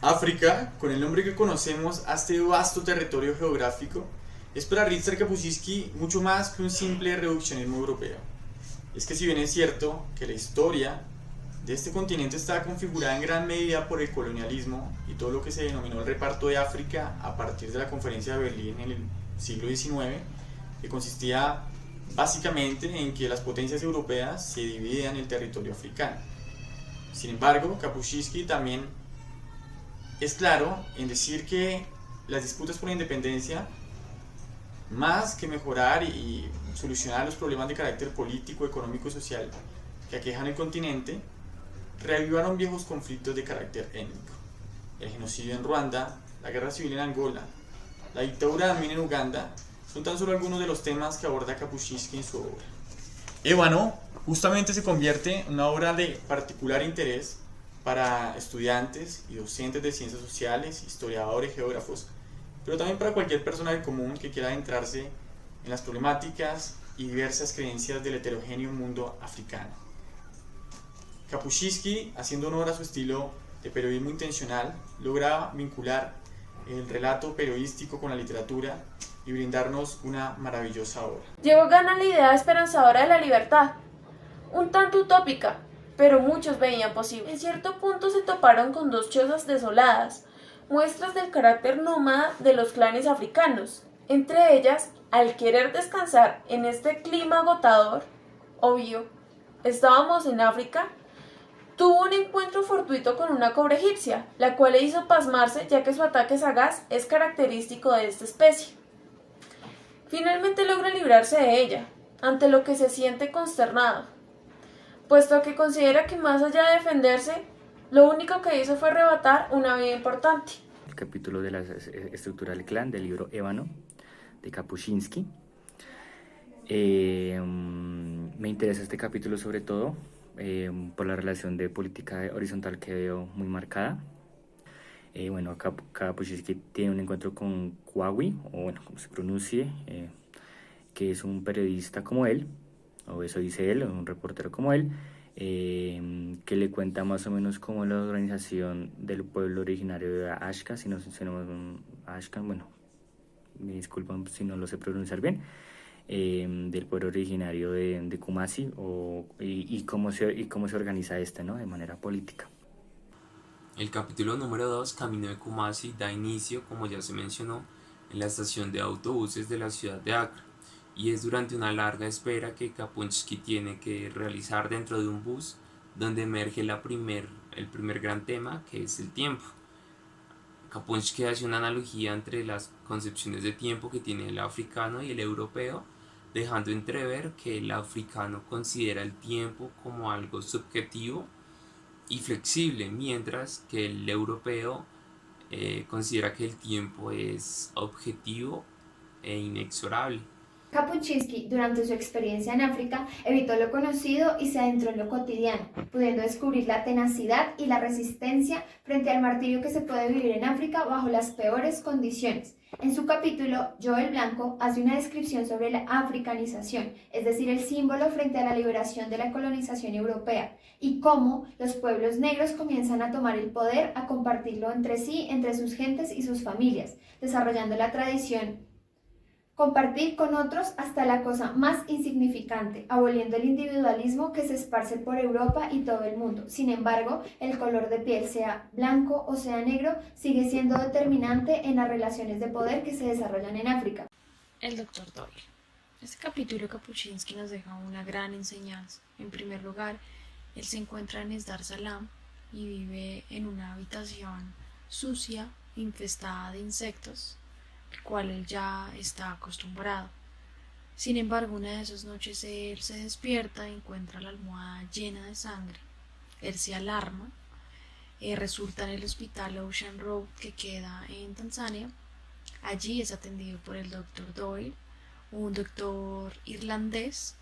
África, con el nombre que conocemos a este vasto territorio geográfico, es para Richard Kapuscinski mucho más que un simple reduccionismo europeo. Es que si bien es cierto que la historia de este continente está configurada en gran medida por el colonialismo y todo lo que se denominó el reparto de África a partir de la conferencia de Berlín en el siglo XIX, que consistía básicamente en que las potencias europeas se dividían el territorio africano. Sin embargo, Kapuscinski también es claro en decir que las disputas por la independencia, más que mejorar y solucionar los problemas de carácter político, económico y social que aquejan el continente, reavivaron viejos conflictos de carácter étnico. El genocidio en Ruanda, la guerra civil en Angola, la dictadura de Amin en Uganda son tan solo algunos de los temas que aborda Kapuscinski en su obra. Ébano justamente se convierte en una obra de particular interés para estudiantes y docentes de ciencias sociales, historiadores, geógrafos, pero también para cualquier persona del común que quiera adentrarse en las problemáticas y diversas creencias del heterogéneo mundo africano. Kapuscinski, haciendo honor a su estilo de periodismo intencional, logra vincular el relato periodístico con la literatura y brindarnos una maravillosa obra. Llegó gana la idea esperanzadora de la libertad, un tanto utópica, pero muchos veían posible. En cierto punto se toparon con dos chozas desoladas, muestras del carácter nómada de los clanes africanos. Entre ellas, al querer descansar en este clima agotador, obvio, estábamos en África, tuvo un encuentro fortuito con una cobra egipcia, la cual le hizo pasmarse ya que su ataque sagaz es característico de esta especie. Finalmente logra librarse de ella, ante lo que se siente consternado, puesto que considera que más allá de defenderse, lo único que hizo fue arrebatar una vida importante. El capítulo de la estructura del clan del libro Ébano de Kapuscinski. Me interesa este capítulo sobre todo por la relación de política horizontal que veo muy marcada. Bueno, Kapuscinski tiene un encuentro con Kwawi, o bueno, como se pronuncie, que es un periodista como él, o eso dice él, un reportero como él, que le cuenta más o menos cómo la organización del pueblo originario de Ashka, si no Ashka, bueno, me disculpan si no lo sé pronunciar bien, del pueblo originario de Kumasi, y cómo se organiza ¿no? De manera política. El capítulo número 2, Camino de Kumasi, da inicio, como ya se mencionó, en la estación de autobuses de la ciudad de Accra, y es durante una larga espera que Kapuscinski tiene que realizar dentro de un bus donde emerge el primer gran tema, que es el tiempo. Kapuscinski hace una analogía entre las concepciones de tiempo que tiene el africano y el europeo, dejando entrever que el africano considera el tiempo como algo subjetivo y flexible, mientras que el europeo considera que el tiempo es objetivo e inexorable. Kapuscinski, durante su experiencia en África, evitó lo conocido y se adentró en lo cotidiano, pudiendo descubrir la tenacidad y la resistencia frente al martirio que se puede vivir en África bajo las peores condiciones. En su capítulo, Yo el Blanco hace una descripción sobre la africanización, es decir, el símbolo frente a la liberación de la colonización europea, y cómo los pueblos negros comienzan a tomar el poder, a compartirlo entre sí, entre sus gentes y sus familias, desarrollando la tradición compartir con otros hasta la cosa más insignificante, aboliendo el individualismo que se esparce por Europa y todo el mundo. Sin embargo, el color de piel, sea blanco o sea negro, sigue siendo determinante en las relaciones de poder que se desarrollan en África. El Dr. Doyle. Este capítulo Kapuscinski nos deja una gran enseñanza. En primer lugar, él se encuentra en Dar es Salaam y vive en una habitación sucia, infestada de insectos, al cual él ya está acostumbrado. Sin embargo, una de esas noches él se despierta y encuentra la almohada llena de sangre. Él se alarma, resulta en el hospital Ocean Road que queda en Tanzania. Allí es atendido por el Dr. Doyle, un doctor irlandés,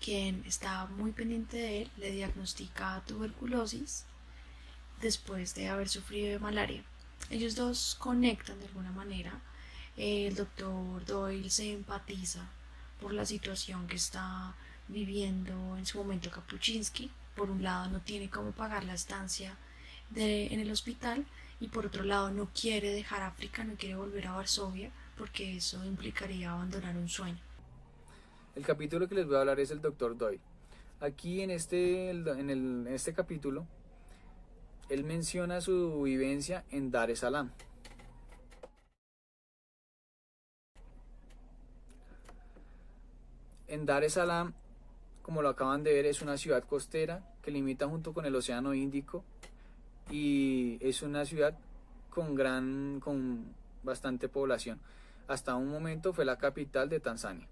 quien está muy pendiente de él, le diagnostica tuberculosis después de haber sufrido de malaria. Ellos dos conectan de alguna manera. El doctor Doyle se empatiza por la situación que está viviendo en su momento Kapuscinski. Por un lado, no tiene cómo pagar la estancia en el hospital, y por otro lado no quiere dejar África, no quiere volver a Varsovia, porque eso implicaría abandonar un sueño. El capítulo que les voy a hablar es el Dr. Doyle. Aquí en este capítulo, él menciona su vivencia en Dar es Salaam. En Dar es Salaam, como lo acaban de ver, es una ciudad costera que limita junto con el Océano Índico y es una ciudad con bastante población. Hasta un momento fue la capital de Tanzania.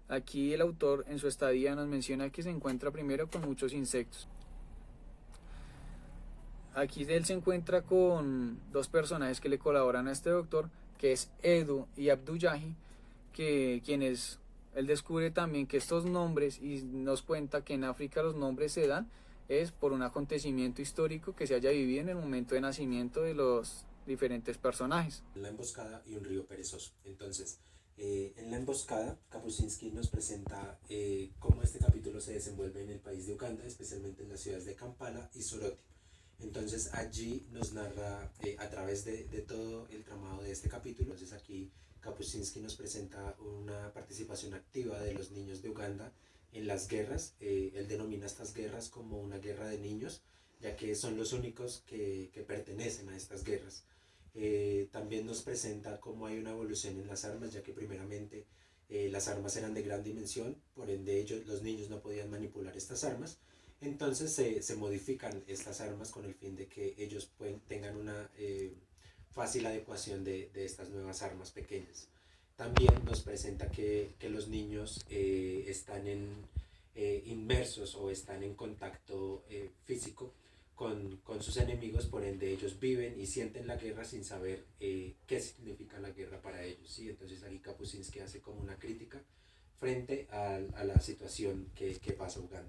Aquí el autor en su estadía nos menciona que se encuentra primero con muchos insectos. Aquí él se encuentra con dos personajes que le colaboran a este doctor, que es Edu y Abdullahi, él descubre también que estos nombres, y nos cuenta que en África los nombres se dan es por un acontecimiento histórico que se haya vivido en el momento de nacimiento de los diferentes personajes. La emboscada y un río perezoso. Entonces, en la emboscada, Kapuscinski nos presenta cómo este capítulo se desenvuelve en el país de Uganda, especialmente en las ciudades de Kampala y Soroti. Entonces allí nos narra a través de todo el tramado de este capítulo. Entonces aquí Kapuscinski nos presenta una participación activa de los niños de Uganda en las guerras. Él denomina estas guerras como una guerra de niños, ya que son los únicos que pertenecen a estas guerras. También nos presenta cómo hay una evolución en las armas, ya que primeramente las armas eran de gran dimensión, por ende los niños no podían manipular estas armas. Entonces se modifican estas armas con el fin de que ellos tengan una fácil adecuación de estas nuevas armas pequeñas. También nos presenta que los niños están inmersos o están en contacto físico con sus enemigos, por ende ellos viven y sienten la guerra sin saber qué significa la guerra para ellos, ¿sí? Entonces aquí Kapuscinski hace como una crítica frente a la situación que pasa Uganda.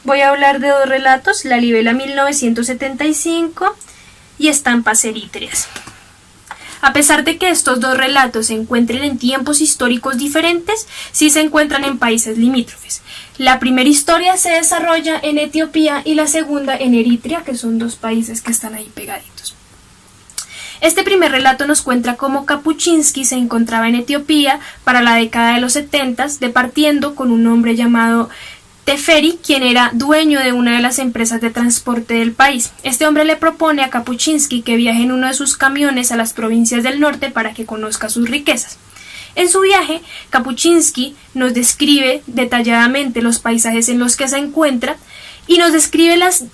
Voy a hablar de dos relatos, La Libela 1975 y Estampas Eritreas. A pesar de que estos dos relatos se encuentren en tiempos históricos diferentes, sí se encuentran en países limítrofes. La primera historia se desarrolla en Etiopía y la segunda en Eritrea, que son dos países que están ahí pegaditos. Este primer relato nos cuenta cómo Kapuscinski se encontraba en Etiopía para la década de los 70, departiendo con un hombre llamado Teferi, quien era dueño de una de las empresas de transporte del país. Este hombre le propone a Kapuscinski que viaje en uno de sus camiones a las provincias del norte para que conozca sus riquezas. En su viaje, Kapuscinski nos describe detalladamente los paisajes en los que se encuentra y nos describe las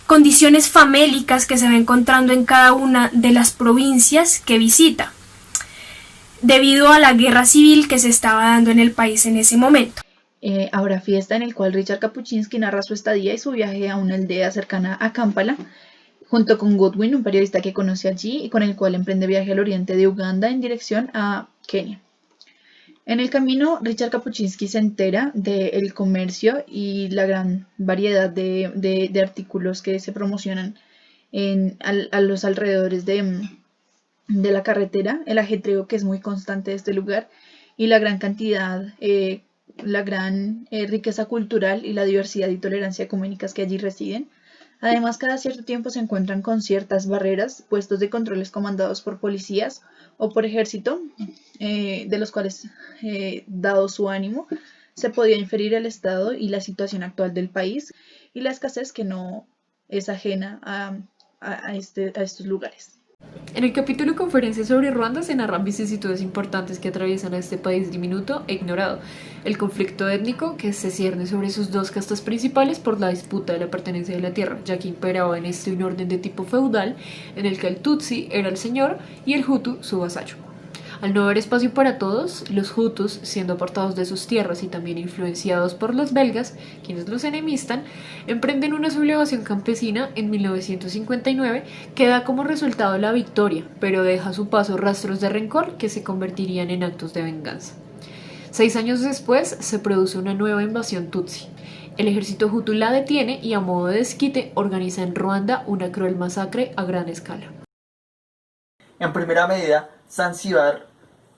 condiciones famélicas que se va encontrando en cada una de las provincias que visita, debido a la guerra civil que se estaba dando en el país en ese momento. Habrá fiesta en el cual Richard Kapuscinski narra su estadía y su viaje a una aldea cercana a Kampala, junto con Godwin, un periodista que conoce allí y con el cual emprende viaje al oriente de Uganda en dirección a Kenia. En el camino, Richard Kapuscinski se entera del comercio y la gran variedad de artículos que se promocionan a los alrededores de la carretera, el ajetreo que es muy constante de este lugar y la gran cantidad, la gran riqueza cultural y la diversidad y tolerancia ecuménicas que allí residen. Además, cada cierto tiempo se encuentran con ciertas barreras, puestos de controles comandados por policías o por ejército, de los cuales, dado su ánimo, se podía inferir el estado y la situación actual del país y la escasez que no es ajena a estos lugares. En el capítulo Conferencia sobre Ruanda se narran vicisitudes importantes que atraviesan a este país diminuto e ignorado. El conflicto étnico que se cierne sobre sus dos castas principales por la disputa de la pertenencia de la tierra, ya que imperaba en este un orden de tipo feudal en el que el Tutsi era el señor y el Hutu su vasallo. Al no haber espacio para todos, los Hutus, siendo apartados de sus tierras y también influenciados por los belgas, quienes los enemistan, emprenden una sublevación campesina en 1959 que da como resultado la victoria, pero deja a su paso rastros de rencor que se convertirían en actos de venganza. 6 años después se produce una nueva invasión Tutsi. El ejército Hutu la detiene y a modo de desquite organiza en Ruanda una cruel masacre a gran escala. En primera medida, Zanzíbar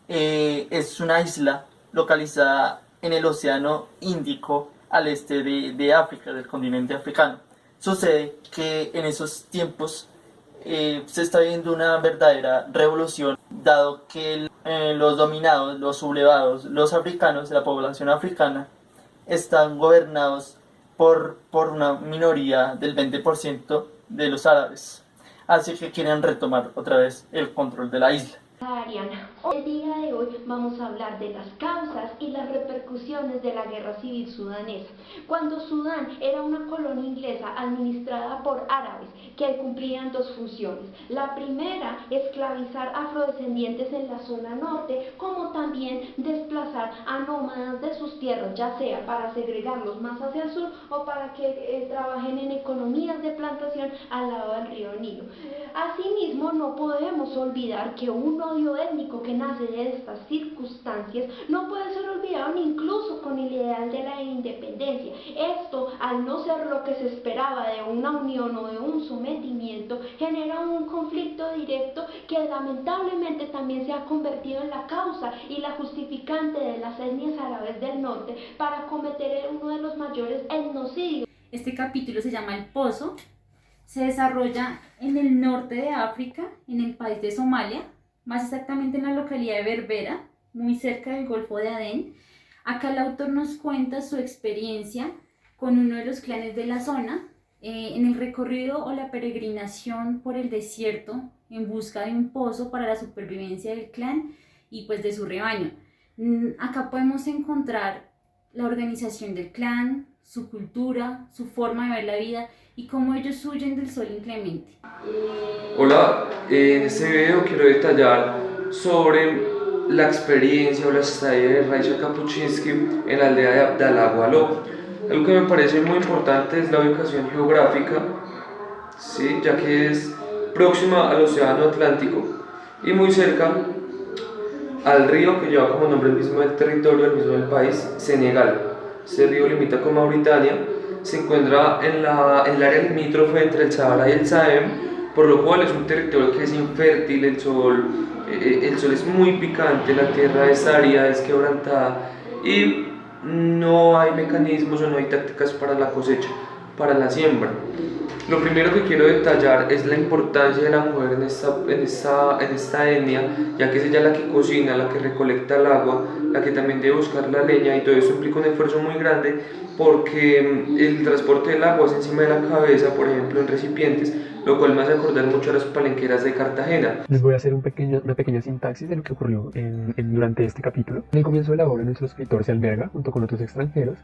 es una isla localizada en el Océano Índico al este de África, del continente africano. Sucede que en esos tiempos se está viendo una verdadera revolución, dado que los dominados, los sublevados, los africanos, la población africana, están gobernados por una minoría del 20% de los árabes. Así que quieren retomar otra vez el control de la isla. Ariana, el día de hoy vamos a hablar de las causas y las repercusiones de la guerra civil sudanesa, cuando Sudán era una colonia inglesa administrada por árabes que cumplían dos funciones. La primera, esclavizar afrodescendientes en la zona norte, como también desplazar a nómadas de sus tierras, ya sea para segregarlos más hacia el sur o para que trabajen en economías de plantación al lado del río Nilo. Asimismo, no podemos olvidar que un odio étnico que nace de estas circunstancias no puede ser olvidado ni incluso con el ideal de la independencia. Esto, al no ser lo que se esperaba de una unión o de un sometimiento, genera un conflicto directo que lamentablemente también se ha convertido en la causa y la justificante de las etnias árabes del norte para cometer uno de los mayores etnocidios. Este capítulo se llama El Pozo. Se desarrolla en el norte de África, en el país de Somalia, más exactamente en la localidad de Berbera, muy cerca del Golfo de Adén. Acá el autor nos cuenta su experiencia con uno de los clanes de la zona, en el recorrido o la peregrinación por el desierto en busca de un pozo para la supervivencia del clan y pues de su rebaño. Acá podemos encontrar la organización del clan, su cultura, su forma de ver la vida y cómo ellos huyen del sol inclemente. Hola, en este video quiero detallar sobre la experiencia o la estadía de Richard Kapuscinski en la aldea de Abdallah. Algo que me parece muy importante es la ubicación geográfica, ¿sí? Ya que es próxima al océano Atlántico y muy cerca al río que lleva como nombre el mismo del territorio, el mismo del país, Senegal. Este río limita con Mauritania, se encuentra en el área limítrofe entre el Sahara y el Sahel, por lo cual es un territorio que es infértil, el sol es muy picante, la tierra es árida, es quebrantada y no hay mecanismos o no hay tácticas para la cosecha, para la siembra. Lo primero que quiero detallar es la importancia de la mujer en esta etnia, ya que es ella la que cocina, la que recolecta el agua, la que también debe buscar la leña, y todo eso implica un esfuerzo muy grande porque el transporte del agua es encima de la cabeza, por ejemplo en recipientes, lo cual me hace acordar mucho a las palenqueras de Cartagena. Les voy a hacer una pequeña sintaxis de lo que ocurrió durante este capítulo. En el comienzo de la obra, nuestro escritor se alberga junto con otros extranjeros,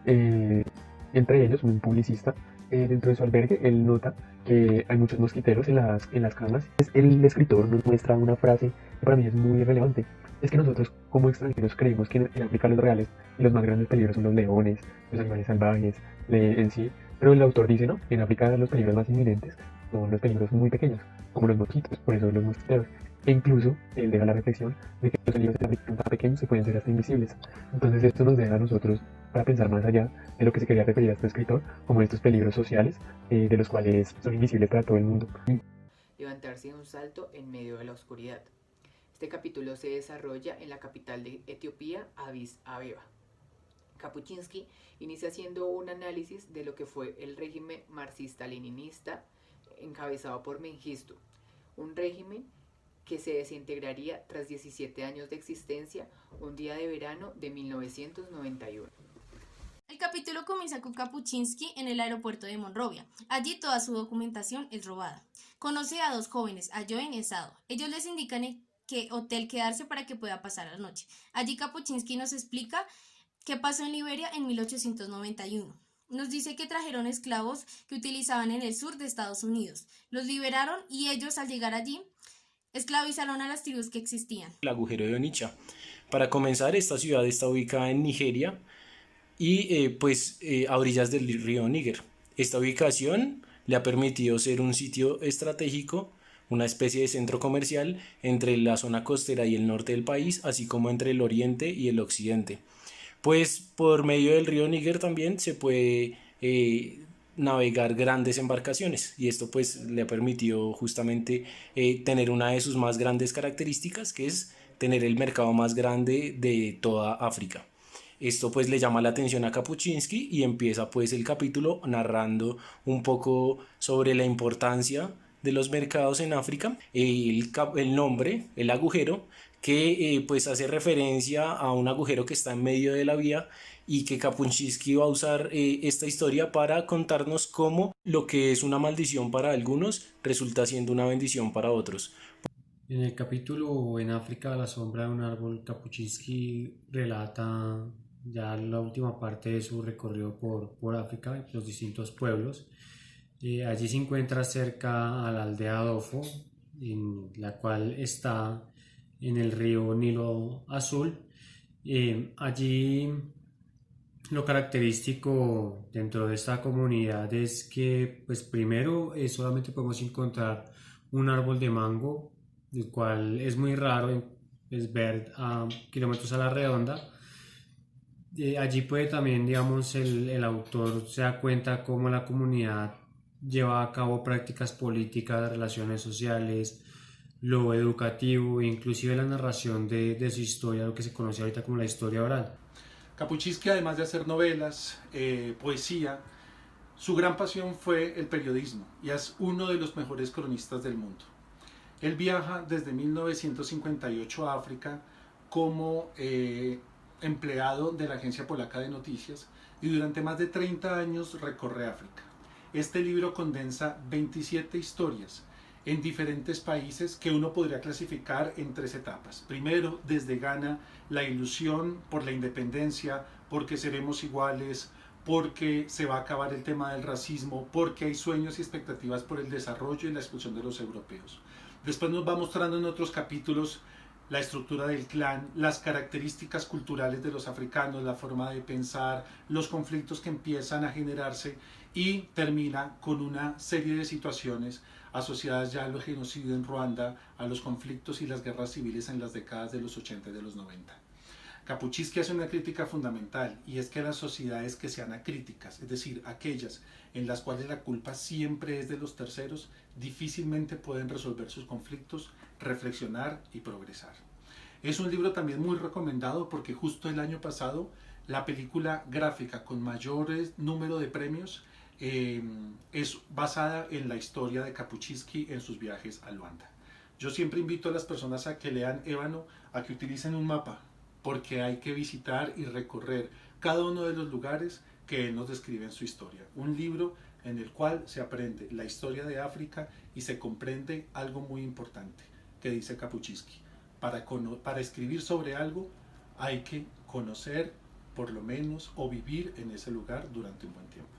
entre ellos un publicista. Dentro de su albergue, él nota que hay muchos mosquiteros en las camas. El escritor nos muestra una frase que para mí es muy relevante. Es que nosotros como extranjeros creemos que en África los reales y los más grandes peligros son los leones, los animales salvajes, en sí. Pero el autor dice, no, en África los peligros más inminentes son los peligros muy pequeños, como los mosquitos, por eso los mosquiteros. E incluso él deja la reflexión de que los peligros de África tan pequeños se pueden ser hasta invisibles. Entonces esto nos deja a nosotros para pensar más allá de lo que se quería referir a este escritor, como estos peligros sociales, de los cuales son invisibles para todo el mundo. Levantarse de un salto en medio de la oscuridad. Este capítulo se desarrolla en la capital de Etiopía, Addis Abeba. Kapuscinski inicia haciendo un análisis de lo que fue el régimen marxista-leninista encabezado por Mengistu, un régimen que se desintegraría tras 17 años de existencia, un día de verano de 1991. El capítulo comienza con Kapuscinski en el aeropuerto de Monrovia. Allí toda su documentación es robada. Conoce a dos jóvenes, a Joen y Sado. Ellos les indican en qué hotel quedarse para que pueda pasar la noche. Allí Kapuscinski nos explica qué pasó en Liberia en 1891. Nos dice que trajeron esclavos que utilizaban en el sur de Estados Unidos. Los liberaron y ellos, al llegar allí, esclavizaron a las tribus que existían. El agujero de Onitsha. Para comenzar, esta ciudad está ubicada en Nigeria y a orillas del río Níger. Esta ubicación le ha permitido ser un sitio estratégico, una especie de centro comercial entre la zona costera y el norte del país, así como entre el oriente y el occidente. Pues por medio del río Níger también se puede navegar grandes embarcaciones, y esto pues le ha permitido justamente tener una de sus más grandes características, que es tener el mercado más grande de toda África. Esto pues le llama la atención a Kapuscinski y empieza pues el capítulo narrando un poco sobre la importancia de los mercados en África, el nombre, el agujero, que pues hace referencia a un agujero que está en medio de la vía y que Kapuscinski va a usar esta historia para contarnos cómo lo que es una maldición para algunos resulta siendo una bendición para otros. En el capítulo En África, a la sombra de un árbol, Kapuscinski relata ya la última parte de su recorrido por África, los distintos pueblos. Allí se encuentra cerca a la aldea Dofo, en la cual está en el río Nilo Azul. Allí lo característico dentro de esta comunidad es que, pues primero, solamente podemos encontrar un árbol de mango, el cual es muy raro ver a kilómetros a la redonda. Allí puede también, digamos, el autor se da cuenta cómo la comunidad lleva a cabo prácticas políticas, relaciones sociales, lo educativo, inclusive la narración de su historia, lo que se conoce ahorita como la historia oral. Kapuscinski, además de hacer novelas, poesía, su gran pasión fue el periodismo y es uno de los mejores cronistas del mundo. Él viaja desde 1958 a África como empleado de la Agencia Polaca de Noticias y durante más de 30 años recorre África. Este libro condensa 27 historias en diferentes países que uno podría clasificar en 3 etapas. Primero, desde Ghana, la ilusión por la independencia, porque seremos iguales, porque se va a acabar el tema del racismo, porque hay sueños y expectativas por el desarrollo y la expulsión de los europeos. Después nos va mostrando en otros capítulos la estructura del clan, las características culturales de los africanos, la forma de pensar, los conflictos que empiezan a generarse y termina con una serie de situaciones asociadas ya al genocidio en Ruanda, a los conflictos y las guerras civiles en las décadas de los 80 y de los 90. Kapuscinski hace una crítica fundamental y es que las sociedades que sean acríticas, es decir, aquellas en las cuales la culpa siempre es de los terceros, difícilmente pueden resolver sus conflictos, reflexionar y progresar. Es un libro también muy recomendado porque justo el año pasado la película gráfica con mayor número de premios es basada en la historia de Kapuscinski en sus viajes a Luanda. Yo siempre invito a las personas a que lean Ébano, a que utilicen un mapa, porque hay que visitar y recorrer cada uno de los lugares que él nos describe en su historia. Un libro en el cual se aprende la historia de África y se comprende algo muy importante que dice Kapuscinski. Para escribir sobre algo hay que conocer por lo menos o vivir en ese lugar durante un buen tiempo.